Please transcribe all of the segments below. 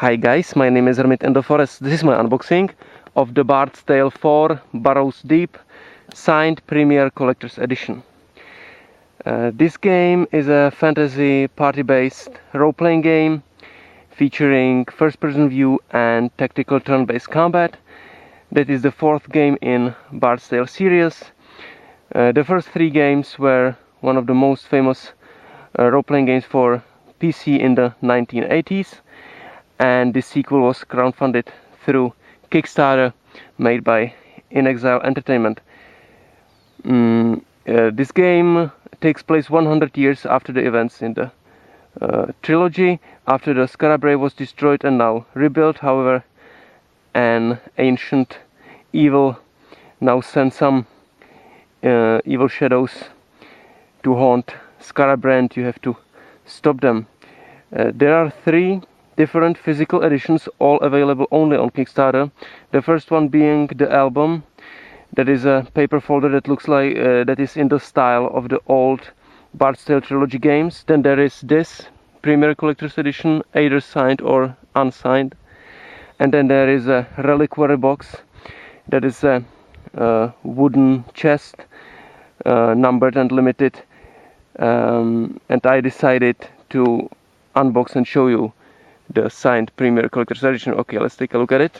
Hi guys, my name is Hermit in the Forest. This is my unboxing of the Bard's Tale 4 Barrows Deep signed Premier Collector's Edition. This game is a fantasy party-based role-playing game featuring first-person view and tactical turn-based combat. That is the fourth game in Bard's Tale series. The first three games were one of the most famous role-playing games for PC in the 1980s, and the sequel was crowdfunded through Kickstarter made by inXile Entertainment. This game takes place 100 years after the events in the trilogy, after the Skara Brae was destroyed and now rebuilt. However, an ancient evil now sends some evil shadows to haunt Skara Brae, and you have to stop them. There are three different physical editions, all available only on Kickstarter. The first one being the album. That is a paper folder that looks like that is in the style of the old Bard's Tale trilogy games. Then there is this Premier Collector's Edition, either signed or unsigned. And then there is a reliquary box. That is a wooden chest, numbered and limited. And I decided to unbox and show you the signed Premier Collector's Edition. Okay, let's take a look at it.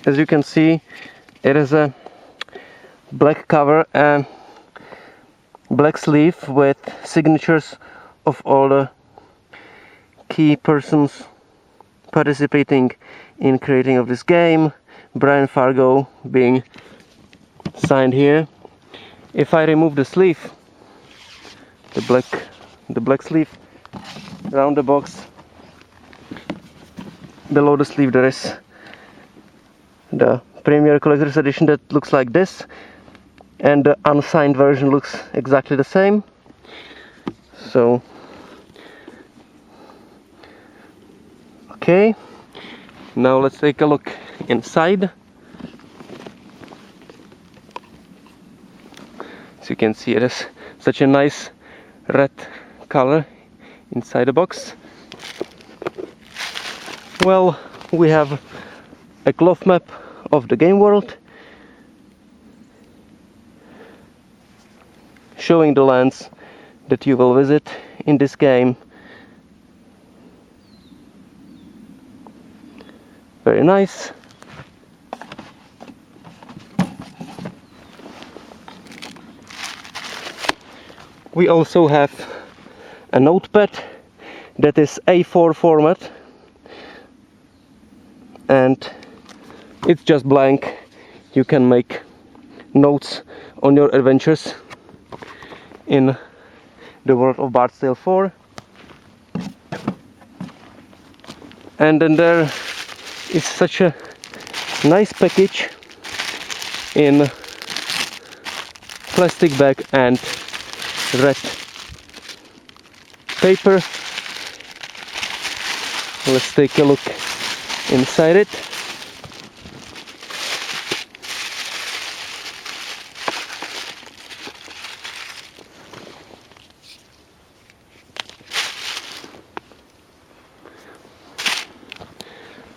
As you can see, it is a black cover and black sleeve with signatures of all the key persons participating in creating of this game. Brian Fargo being signed here. If I remove the sleeve, the black sleeve around the box, below the sleeve there is the Premier Collector's Edition that looks like this, and the unsigned version looks exactly the same. So okay, now let's take a look inside. As you can see, it has such a nice red color inside the box. Well, we have a cloth map of the game world showing the lands that you will visit in this game. Very nice. We also have a notepad that is A4 format, and it's just blank. You can make notes on your adventures in the world of Bard's Tale 4. And then there is such a nice package in plastic bag and red paper. Let's take a look inside it.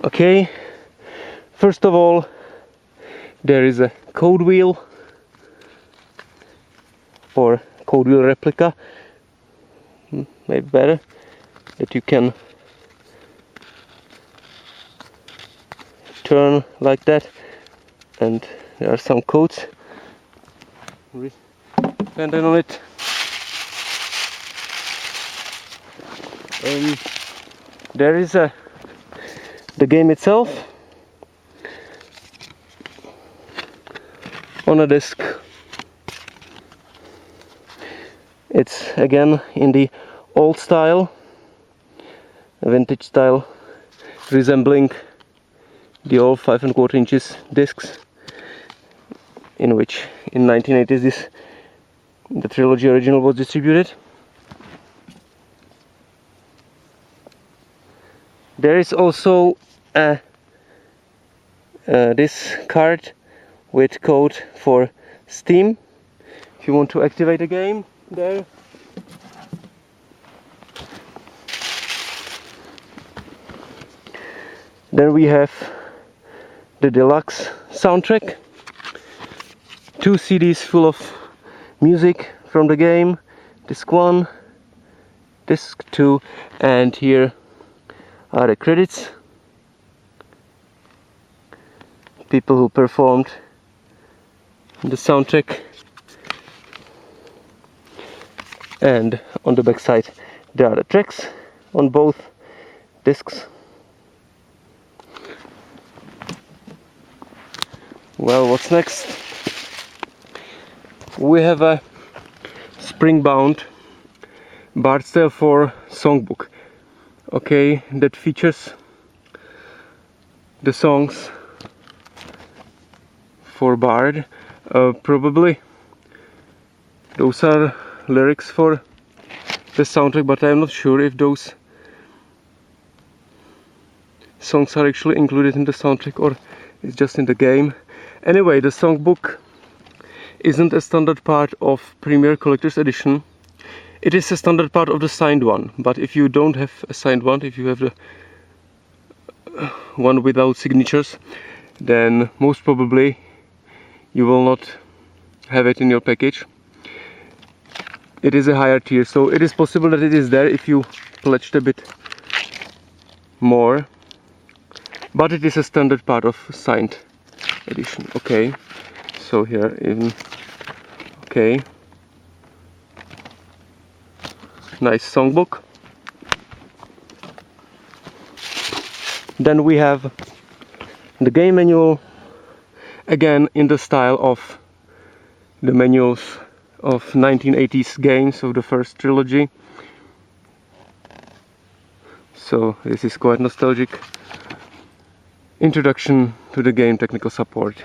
Okay, first of all, there is a code wheel, or code wheel replica, maybe better, that you can turn like that, and there are some codes depending on it. There is the game itself on a disc. It's again in the old style, vintage style, resembling the old 5 1/4 inches discs, in which in 1980s the trilogy original was distributed. There is also this card with code for Steam if you want to activate a game there. Then we have the Deluxe Soundtrack, 2 CDs full of music from the game, disc 1, disc 2, and here are the credits. People who performed the soundtrack, and on the back side there are the tracks on both discs. Well, what's next? We have a spring-bound Bard style for Songbook. Okay, that features the songs for Bard. Probably those are lyrics for the soundtrack, but I'm not sure if those songs are actually included in the soundtrack or it's just in the game. Anyway, the Songbook isn't a standard part of Premier Collector's Edition. It is a standard part of the signed one, but if you don't have a signed one, if you have the one without signatures, then most probably you will not have it in your package. It is a higher tier, so it is possible that it is there if you pledged a bit more, but it is a standard part of signed edition. Okay, so here even, okay, nice songbook. Then we have the game manual, again in the style of the manuals of 1980s games of the first trilogy. So this is quite nostalgic. Introduction to the game, technical support.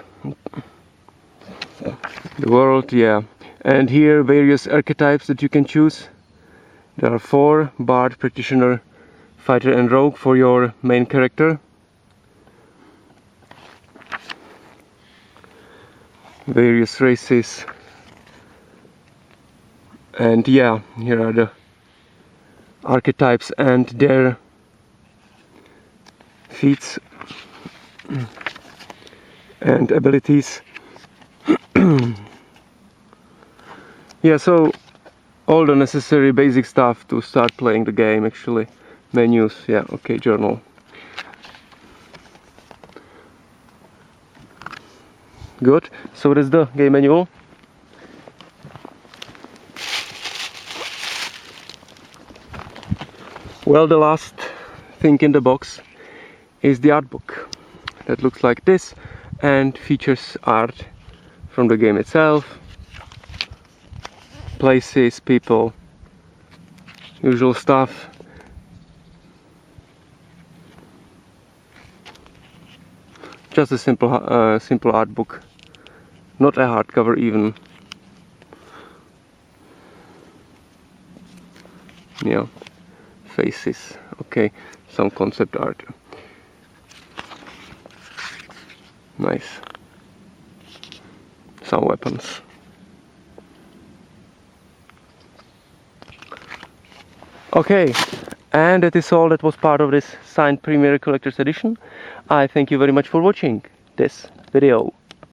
The world, yeah. And here various archetypes that you can choose. There are 4: Bard, Practitioner, Fighter and Rogue for your main character. Various races. And yeah, here are the archetypes and their feats and abilities. Yeah, so all the necessary basic stuff to start playing the game actually. Menus, yeah, okay, journal. Good, so that's the game manual. Well, the last thing in the box is the art book that looks like this and features art from the game itself, places, people, usual stuff. Just a simple art book, not a hardcover even. Yeah. Faces, okay, some concept art. Nice. Some weapons. Okay, and that is all that was part of this signed Premier Collector's Edition. I thank you very much for watching this video.